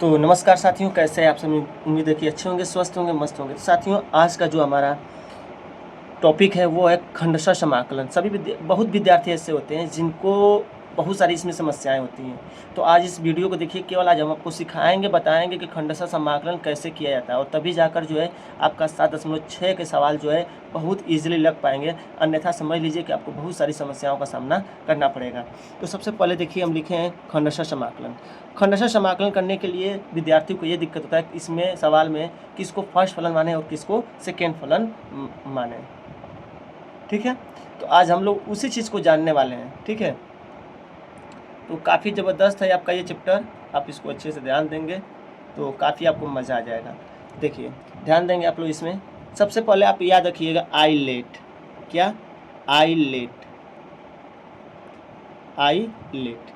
तो नमस्कार साथियों, कैसे हैं आप सब। उम्मीद है कि अच्छे होंगे, स्वस्थ होंगे, मस्त होंगे। तो साथियों, आज का जो हमारा टॉपिक है वो है खंडशः समाकलन। बहुत विद्यार्थी ऐसे होते हैं जिनको बहुत सारी इसमें समस्याएं होती हैं। तो आज इस वीडियो को देखिए, केवल आज हम आपको सिखाएंगे, बताएंगे कि खंडशः समाकलन कैसे किया जाता है, और तभी जाकर जो है आपका 7.6 के सवाल जो है बहुत ईजिली लग पाएंगे। अन्यथा समझ लीजिए कि आपको बहुत सारी समस्याओं का सामना करना पड़ेगा। तो सबसे पहले देखिए, हम लिखे हैं खंडशः समाकलन। खंडशः समाकलन करने के लिए विद्यार्थी को ये दिक्कत होता है कि इसमें सवाल में किसको फर्स्ट फलन माने और किसको सेकेंड फलन माने। ठीक है, तो आज हम लोग उसी चीज़ को जानने वाले हैं। ठीक है, तो काफ़ी ज़बरदस्त है आपका ये चैप्टर। आप इसको अच्छे से ध्यान देंगे तो काफ़ी आपको मज़ा आ जाएगा। देखिए, ध्यान देंगे आप लोग इसमें। सबसे पहले आप याद रखिएगा आईलेट। क्या? आईलेट। आईलेट।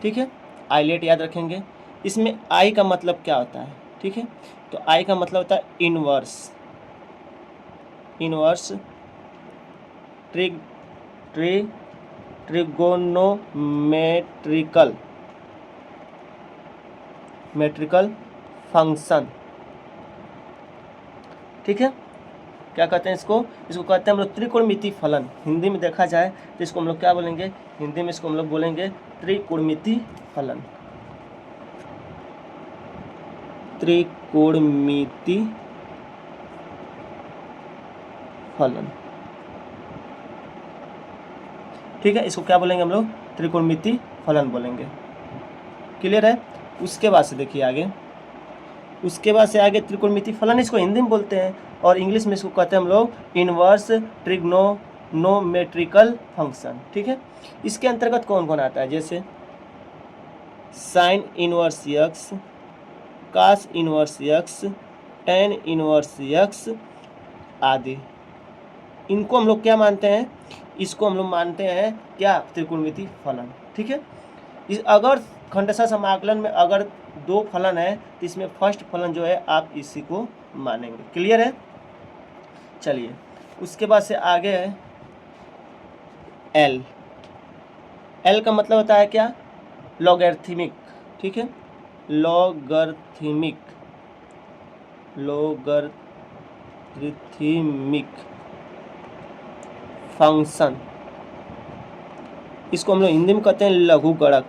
ठीक है, आईलेट याद रखेंगे। इसमें आई का मतलब क्या होता है? ठीक है, तो आई का मतलब होता है इनवर्स। Inverse trigonometrical function. ठीक है, क्या कहते हैं इसको कहते हैं हम लोग त्रिकोणमिति फलन। हिंदी में देखा जाए तो इसको हम लोग क्या बोलेंगे? हिंदी में इसको हम लोग बोलेंगे त्रिकोणमिति फलन। त्रिकोणमिति फलन। ठीक है, इसको क्या बोलेंगे हम लोग? त्रिकोणमिति फलन बोलेंगे। क्लियर है? उसके बाद से देखिए आगे, त्रिकोणमिति फलन इसको हिंदी में बोलते हैं, और इंग्लिश में इसको कहते हैं हम लोग इनवर्स ट्रिग्नोमेट्रिकल फंक्शन। ठीक है, इसके अंतर्गत कौन कौन आता है? जैसे sine inverse x, cos inverse x, tan inverse x आदि। इनको हम लोग क्या मानते हैं? इसको हम लोग मानते हैं क्या? त्रिकोणमिति फलन। ठीक है, अगर खंडशः समाकलन में अगर दो फलन है तो इसमें फर्स्ट फलन जो है आप इसी को मानेंगे। क्लियर है? चलिए, उसके बाद से आगे है एल। एल का मतलब होता है क्या? लॉगरिथमिक। ठीक है, लॉगरिथमिक फंक्शन। इसको हम लोग हिंदी में कहते हैं लघुगणक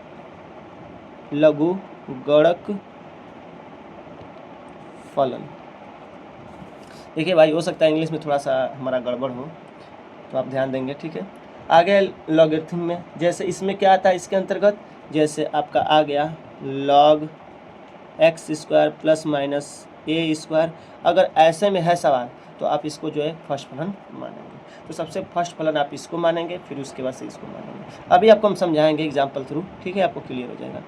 फलन। देखिए भाई, हो सकता है इंग्लिश में थोड़ा सा हमारा गड़बड़ हो, तो आप ध्यान देंगे। ठीक है, आगे लॉगरिथम में जैसे इसमें क्या आता है इसके अंतर्गत? जैसे आपका आ गया log x square plus minus A square. अगर ऐसे में है सवाल तो आप इसको जो है फर्स्ट फलन मानेंगे। तो सबसे फर्स्ट फलन आप इसको मानेंगे, फिर उसके बाद से इसको मानेंगे। अभी आपको हम समझाएंगे एग्जाम्पल थ्रू। ठीक है, आपको क्लियर हो जाएगा।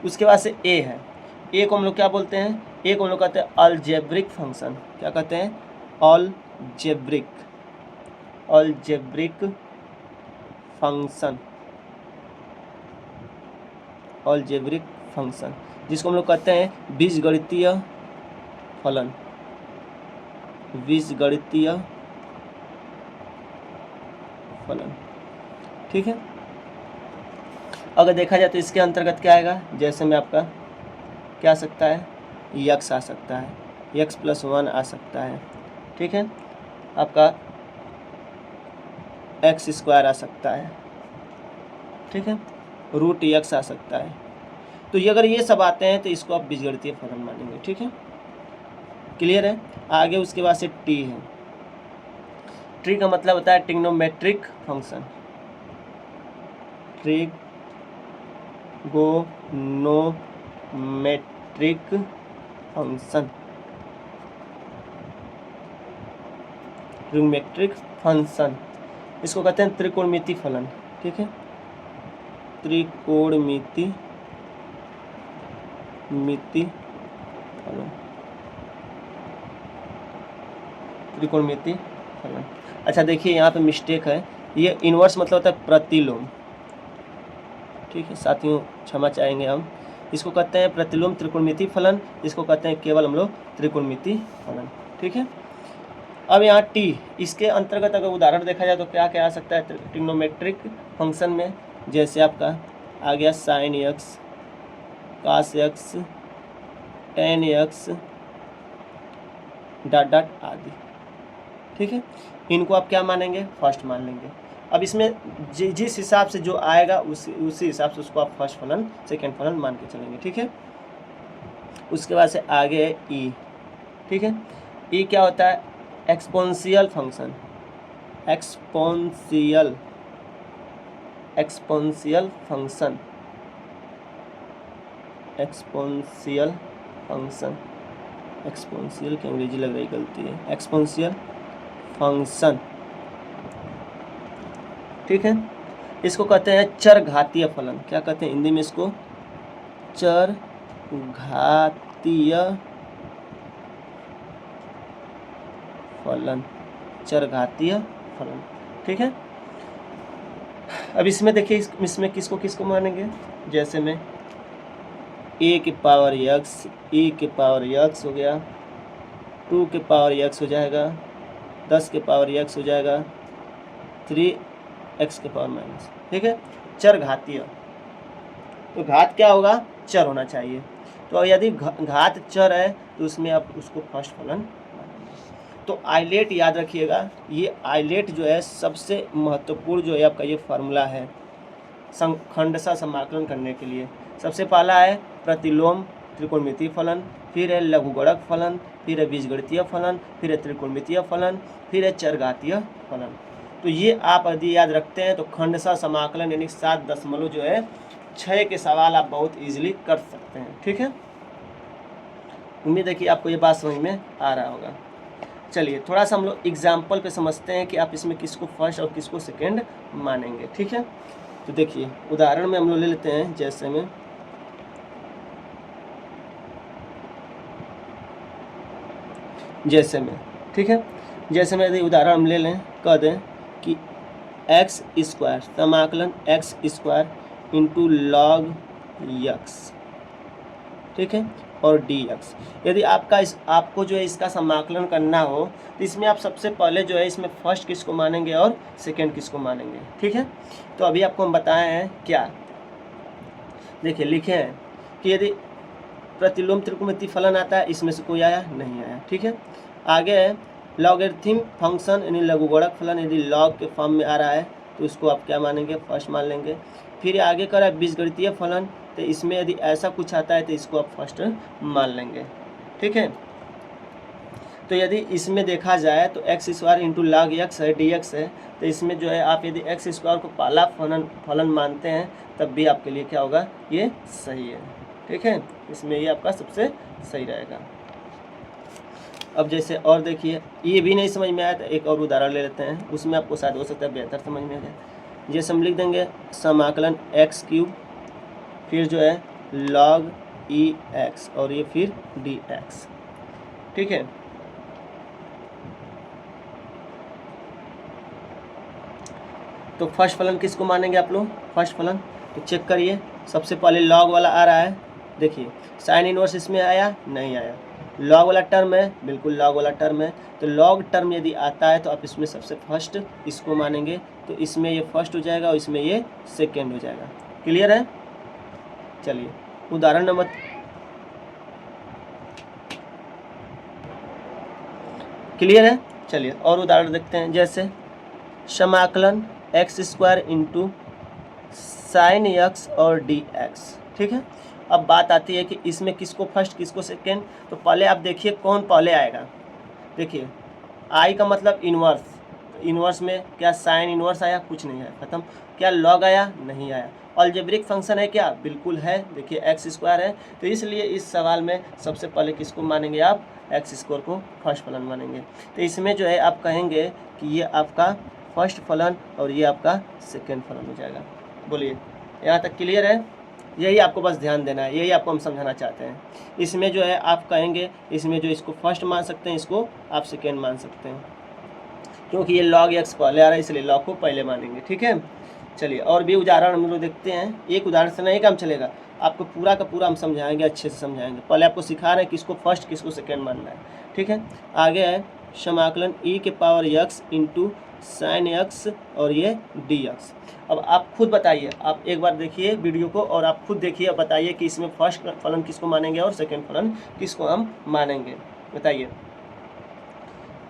उसके बाद से ए है। ए को हम लोग क्या बोलते हैं? ए को हम लोग कहते हैं अलजेब्रिक फंक्शन। क्या कहते हैं? अलजेब्रिक फंक्शन, जिसको हम लोग कहते हैं बीजगणितीय फलन। ठीक है, अगर देखा जाए तो इसके अंतर्गत क्या आएगा? जैसे में आपका क्या आ सकता है? यक्स आ सकता है, x+1 आ सकता है। ठीक है, आपका एक्स स्क्वायर आ सकता है। ठीक है, रूट x आ सकता है। तो ये अगर ये सब आते हैं तो इसको आप बीजगणितीय फलन मानेंगे। ठीक है, क्लियर है? आगे उसके बाद से टी है। टी का मतलब होता है ट्रिग्नोमेट्रिक फंक्शन। ट्रिगोनोमेट्रिक फंक्शन, इसको कहते हैं त्रिकोणमिति फलन। ठीक है, त्रिकोणमिति फलन। अच्छा, देखिए यहाँ पे मिस्टेक है। ये इनवर्स मतलब होता है प्रतिलोम। ठीक है साथियों, क्षमा चाहेंगे हम। इसको कहते हैं प्रतिलोम त्रिकोणमिति फलन, इसको कहते हैं केवल हम लोग त्रिकोणमिति फलन। ठीक है, अब यहाँ टी, इसके अंतर्गत अगर उदाहरण देखा जाए तो क्या क्या आ सकता है ट्रिग्नोमेट्रिक फंक्शन में? जैसे आपका आ गया साइन एक्स, कास एक्स, 10x डॉट डॉट आदि। ठीक है, इनको आप क्या मानेंगे, फर्स्ट मान लेंगे। अब इसमें जिस हिसाब से जो आएगा उसी हिसाब से उसको आप फर्स्ट फलन सेकेंड फलन मान के चलेंगे। ठीक है, उसके बाद से आगे है ई। ठीक है, ई क्या होता है, exponential function, exponential function, exponential function, exponential की अंग्रेजी लग रही गलती है, एक्सपोनेंशियल फंक्शन। ठीक है, इसको कहते हैं चर घातीय फलन। क्या कहते हैं हिंदी में इसको, चर घातीय फलन, चर घातीय फलन। ठीक है, अब इसमें देखिए इसमें किसको किसको मानेंगे, जैसे में ए के पावर एक्स, ई के पावर एक्स हो गया, 2 के पावर एक्स हो जाएगा, 10 के पावर एक्स हो जाएगा, 3x के पावर माइनस। ठीक है, चर घातीय, तो घात क्या होगा, चर होना चाहिए। तो यदि घात चर है तो उसमें आप उसको फर्स्ट फलन मानेंगे। तो आइलेट याद रखिएगा, ये आइलेट जो है सबसे महत्वपूर्ण जो है आपका ये फार्मूला है खंडशः समाकलन करने के लिए। सबसे पहला है प्रतिलोम त्रिकोणमितीय फलन, फिर है लघुगणक फलन, फिर है बीजगणितीय फलन, फिर है त्रिकोणमितीय फलन, फिर है चरघातीय फलन। तो ये आप यदि याद रखते हैं तो खंडशः समाकलन यानी 7.6 के सवाल आप बहुत इजीली कर सकते हैं। ठीक है, उम्मीद है कि आपको ये बात समझ में आ रहा होगा। चलिए थोड़ा सा हम लोग एग्जाम्पल पे समझते हैं कि आप इसमें किसको फर्स्ट और किसको सेकेंड मानेंगे। ठीक है, तो देखिए उदाहरण में हम लोग ले लेते हैं, जैसे में ठीक है, जैसे में यदि उदाहरण हम ले लें, कह दें कि एक्स स्क्वायर समाकलन x square into log x. ठीक है, और डी एक्स। यदि आपको जो है इसका समाकलन करना हो तो इसमें आप सबसे पहले जो है इसमें फर्स्ट किसको मानेंगे और सेकेंड किसको मानेंगे। ठीक है, तो अभी आपको हम बताए हैं क्या, देखिए लिखे हैं कि यदि प्रतिलोम त्रिकोणमितीय फलन आता है, इसमें से कोई आया नहीं आया। ठीक है, आगे है लॉगरिथम फंक्शन यानी लघुगणक फलन, यदि लॉग के फॉर्म में आ रहा है तो उसको आप क्या मानेंगे, फर्स्ट मान लेंगे। फिर आगे कर रहा है बीजगणितीय फलन, तो इसमें यदि ऐसा कुछ आता है तो इसको आप फर्स्ट मान लेंगे। ठीक है, तो यदि इसमें देखा जाए तो x square into log x है, डी एक्स है, तो इसमें जो है आप यदि एक्स स्क्वायर को पहला फलन मानते हैं तब भी आपके लिए क्या होगा, ये सही है। ठीक है, इसमें ये आपका सबसे सही रहेगा। अब जैसे और देखिए, ये भी नहीं समझ में आया तो एक और उदाहरण ले लेते हैं, उसमें आपको शायद हो सकता है बेहतर समझ में आ जाए। जैसे हम लिख देंगे समाकलन एक्स क्यूब, फिर जो है लॉग ई एक्स और ये फिर डी एक्स। ठीक है, तो फर्स्ट फलन किसको मानेंगे आप लोग, फर्स्ट फलन। तो चेक करिए, सबसे पहले लॉग वाला आ रहा है, देखिए साइन इनवर्स इसमें आया नहीं आया, लॉग वाला टर्म है, बिल्कुल लॉग वाला टर्म है। तो लॉग टर्म यदि आता है तो आप इसमें सबसे फर्स्ट इसको मानेंगे, तो इसमें ये फर्स्ट हो जाएगा और इसमें ये सेकेंड हो जाएगा। क्लियर है, चलिए उदाहरण नंबर क्लियर है, चलिए और उदाहरण देखते हैं। जैसे समाकलन x square into sine x और डी एक्स। ठीक है, अब बात आती है कि इसमें किसको फर्स्ट किसको सेकेंड। तो पहले आप देखिए कौन पहले आएगा, देखिए आई का मतलब इन्वर्स, तो इन्वर्स में क्या साइन इन्वर्स आया, कुछ नहीं आया, खत्म। क्या लॉग आया, नहीं आया। अलजेब्रिक फंक्शन है क्या, बिल्कुल है, देखिए एक्स स्क्वायर है, तो इसलिए इस सवाल में सबसे पहले किसको मानेंगे आप, एक्स स्क्वायर को फर्स्ट फलन मानेंगे। तो इसमें जो है आप कहेंगे कि ये आपका फर्स्ट फलन और ये आपका सेकेंड फलन हो जाएगा। बोलिए यहाँ तक क्लियर है, यही आपको बस ध्यान देना है, यही आपको हम समझाना चाहते हैं। इसमें जो है आप कहेंगे, इसमें जो इसको फर्स्ट मान सकते हैं, इसको आप सेकेंड मान सकते हैं, क्योंकि ये लॉग एक्स पहले आ रहा है इसलिए लॉग को पहले मानेंगे। ठीक है, चलिए और भी उदाहरण हम लोग देखते हैं। एक उदाहरण से नहीं काम चलेगा, आपको पूरा का पूरा हम समझाएंगे, अच्छे से समझाएंगे। पहले आपको सिखा रहे हैं किसको फर्स्ट किसको सेकेंड मानना है। ठीक है, आगे है समाकलन e के power x into sine x और ये dx। अब आप खुद बताइए, आप एक बार देखिए वीडियो को और आप खुद देखिए, अब बताइए कि इसमें फर्स्ट फलन किसको मानेंगे और सेकंड फलन किसको हम मानेंगे, बताइए।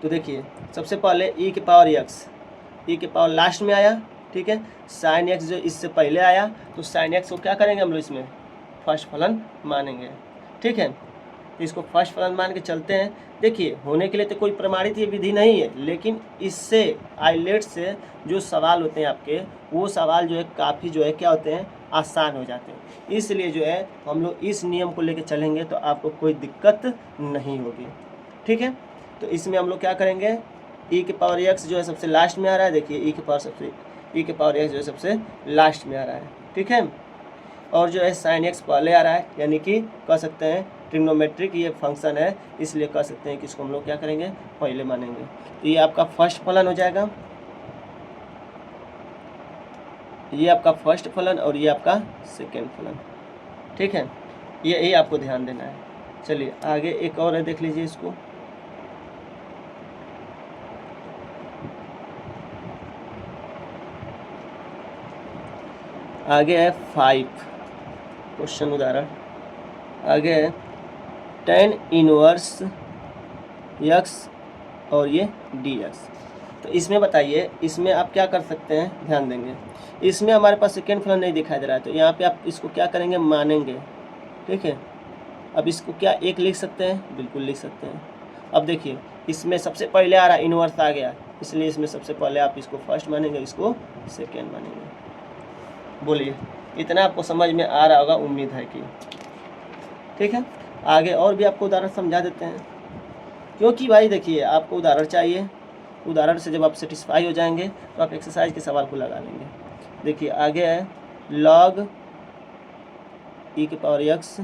तो देखिए सबसे पहले e के पावर x, e के पावर लास्ट में आया, ठीक है। साइन x जो इससे पहले आया, तो साइन x को क्या करेंगे हम लोग इसमें फर्स्ट फलन मानेंगे, ठीक है। तो इसको फर्स्ट फलन मान के चलते हैं। देखिए होने के लिए तो कोई प्रमाणित ये विधि नहीं है, लेकिन इससे आइलेट से जो सवाल होते हैं आपके, वो सवाल जो है काफ़ी जो है क्या होते हैं, आसान हो जाते हैं। इसलिए जो है हम लोग इस नियम को लेकर चलेंगे तो आपको कोई दिक्कत नहीं होगी, ठीक है। तो इसमें हम लोग क्या करेंगे, e के पावर x जो है सबसे लास्ट में आ रहा है, देखिए e के पावर x जो है सबसे लास्ट में आ रहा है, ठीक है। और जो है साइन x पहले आ रहा है, यानी कि कह सकते हैं ट्रिग्नोमेट्रिक ये फंक्शन है, इसलिए कह सकते हैं कि इसको हम लोग क्या करेंगे, पहले मानेंगे। तो ये आपका फर्स्ट फलन हो जाएगा, ये आपका फर्स्ट फलन और ये आपका सेकेंड फलन, ठीक है। ये आपको ध्यान देना है। चलिए आगे एक और है, देख लीजिए इसको। आगे है 5 क्वेश्चन उदाहरण, आगे है tan इनवर्स x और ये dx। तो इसमें बताइए, इसमें आप क्या कर सकते हैं, ध्यान देंगे। इसमें हमारे पास सेकेंड फलन नहीं दिखाई दे रहा है, तो यहाँ पे आप इसको क्या करेंगे, मानेंगे, ठीक है। अब इसको क्या एक लिख सकते हैं, बिल्कुल लिख सकते हैं। अब देखिए इसमें सबसे पहले आ रहा है, इनवर्स आ गया, इसलिए इसमें सबसे पहले आप इसको फर्स्ट मानेंगे, इसको सेकेंड मानेंगे। बोलिए, इतना आपको समझ में आ रहा होगा, उम्मीद है कि, ठीक है। आगे और भी आपको उदाहरण समझा देते हैं, क्योंकि भाई देखिए आपको उदाहरण चाहिए, उदाहरण से जब आप सेटिस्फाई हो जाएंगे तो आप एक्सरसाइज के सवाल को लगा लेंगे। देखिए आगे है log e के पावर x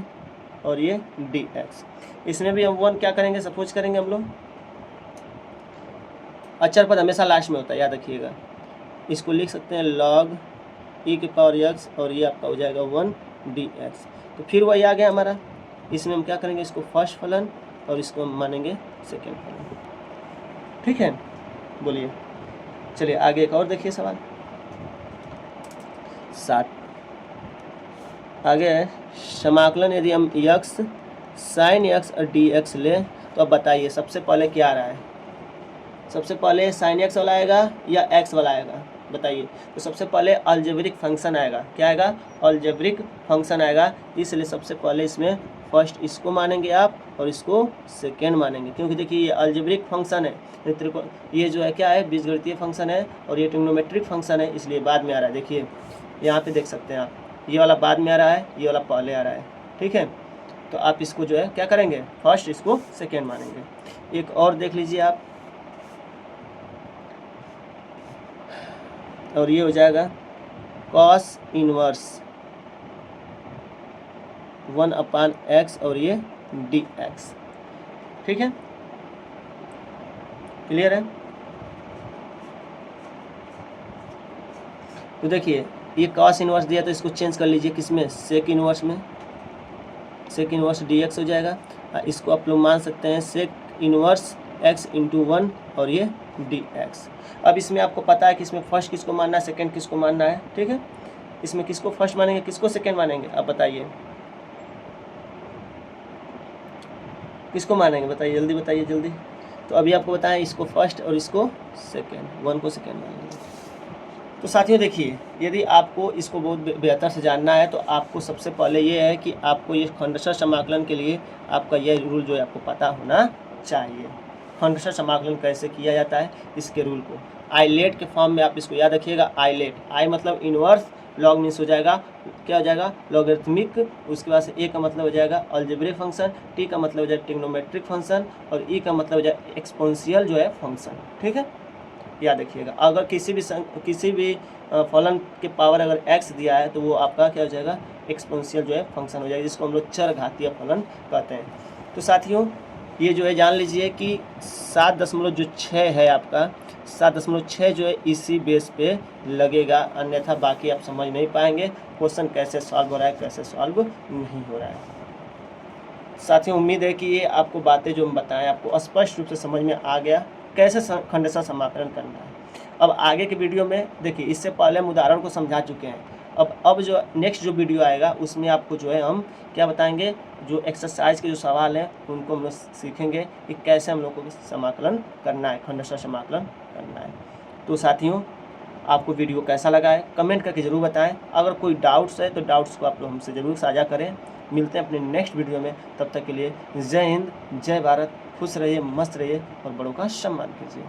और ये dx। इसमें भी हम 1 क्या करेंगे, सपोज करेंगे हम लोग, अचर पद हमेशा लास्ट में होता है, याद रखिएगा। इसको लिख सकते हैं log e के पावर x और ये आपका हो जाएगा 1 dx। तो फिर वही आ गया हमारा, इसमें हम क्या करेंगे, इसको फर्स्ट फलन और इसको हम मानेंगे सेकेंड फलन, ठीक है। बोलिए, चलिए आगे एक और देखिए सवाल 7। आगे है समाकलन यदि हम x साइन x और dx लें, तो अब बताइए सबसे पहले क्या आ रहा है, सबसे पहले साइन x वाला आएगा या x वाला आएगा, बताइए। तो सबसे पहले अलजेब्रिक फंक्शन आएगा, क्या आएगा, अलजेब्रिक फंक्शन आएगा। इसलिए सबसे पहले इसमें फर्स्ट इसको मानेंगे आप और इसको सेकेंड मानेंगे, क्योंकि देखिए ये अलजेब्रिक फंक्शन है, ये जो है क्या है, बीजगणितीय फंक्शन है और ये ट्रिग्नोमेट्रिक फंक्शन है, इसलिए बाद में आ रहा है। देखिए यहाँ पे देख सकते हैं आप, ये वाला बाद में आ रहा है, ये वाला पहले आ रहा है, ठीक है। तो आप इसको जो है क्या करेंगे, फर्स्ट इसको सेकेंड मानेंगे। एक और देख लीजिए आप, और ये हो जाएगा कॉस इनवर्स 1/x और ये dx, ठीक है। क्लियर है। तो देखिए ये कॉस इनवर्स दिया, तो इसको चेंज कर लीजिए किसमें, सेक इनवर्स में, सेक इनवर्स dx हो जाएगा। इसको आप लोग मान सकते हैं सेक इनवर्स x इंटू 1 और ये dx। अब इसमें आपको पता है कि इसमें फर्स्ट किसको मानना है, सेकंड किसको मानना है, ठीक है। इसमें किसको फर्स्ट मानेंगे, किसको सेकंड मानेंगे, अब बताइए किसको मानेंगे, बताइए जल्दी, बताइए जल्दी। तो अभी आपको बताएं, इसको फर्स्ट और इसको सेकंड, 1 को सेकंड मानेंगे। तो साथियों देखिए, यदि आपको इसको बहुत बेहतर से जानना है तो आपको सबसे पहले ये है कि आपको ये खंडशः समाकलन के लिए आपका ये रूल जो है आपको पता होना चाहिए। खंडशः समाकलन कैसे किया जाता है, इसके रूल को आइलेट के फॉर्म में आप इसको याद रखिएगा। आइलेट, आई मतलब इनवर्स, लॉग मीन्स हो जाएगा क्या हो जाएगा, लॉगरिथमिक। उसके बाद से ए का मतलब हो जाएगा अलजेब्रिक फंक्शन, टी का मतलब हो जाएगा ट्रिग्नोमेट्रिक फंक्शन और ई का मतलब हो जाएगा एक्सपोनेंशियल जो है फंक्शन, ठीक है। याद रखिएगा, अगर किसी भी फलन के पावर अगर x दिया है तो वो आपका क्या हो जाएगा, एक्सपोनेंशियल जो है फंक्शन हो जाएगा, जिसको हम लोग चरघातीय फलन कहते हैं। तो साथियों ये जो है जान लीजिए कि 7.6 है आपका, 7.6 जो है इसी बेस पे लगेगा, अन्यथा बाकी आप समझ नहीं पाएंगे क्वेश्चन कैसे सॉल्व हो रहा है, कैसे सॉल्व नहीं हो रहा है। साथियों उम्मीद है कि ये आपको बातें जो हम बताएं आपको स्पष्ट रूप से समझ में आ गया कैसे खंडशः समाकलन करना है। अब आगे के वीडियो में देखिए, इससे पहले हम उदाहरण को समझा चुके हैं। अब जो नेक्स्ट जो वीडियो आएगा उसमें आपको जो है हम क्या बताएंगे, जो एक्सरसाइज के जो सवाल हैं उनको हम लोग सीखेंगे कि कैसे हम लोग को समाकलन करना है, खंडशः समाकलन करना है। तो साथियों आपको वीडियो कैसा लगा है कमेंट करके ज़रूर बताएं। अगर कोई डाउट्स है तो डाउट्स को आप लोग हमसे ज़रूर साझा करें। मिलते हैं अपने नेक्स्ट वीडियो में, तब तक के लिए जय हिंद, जय भारत, खुश रहिए, मस्त रहिए और बड़ों का सम्मान कीजिए।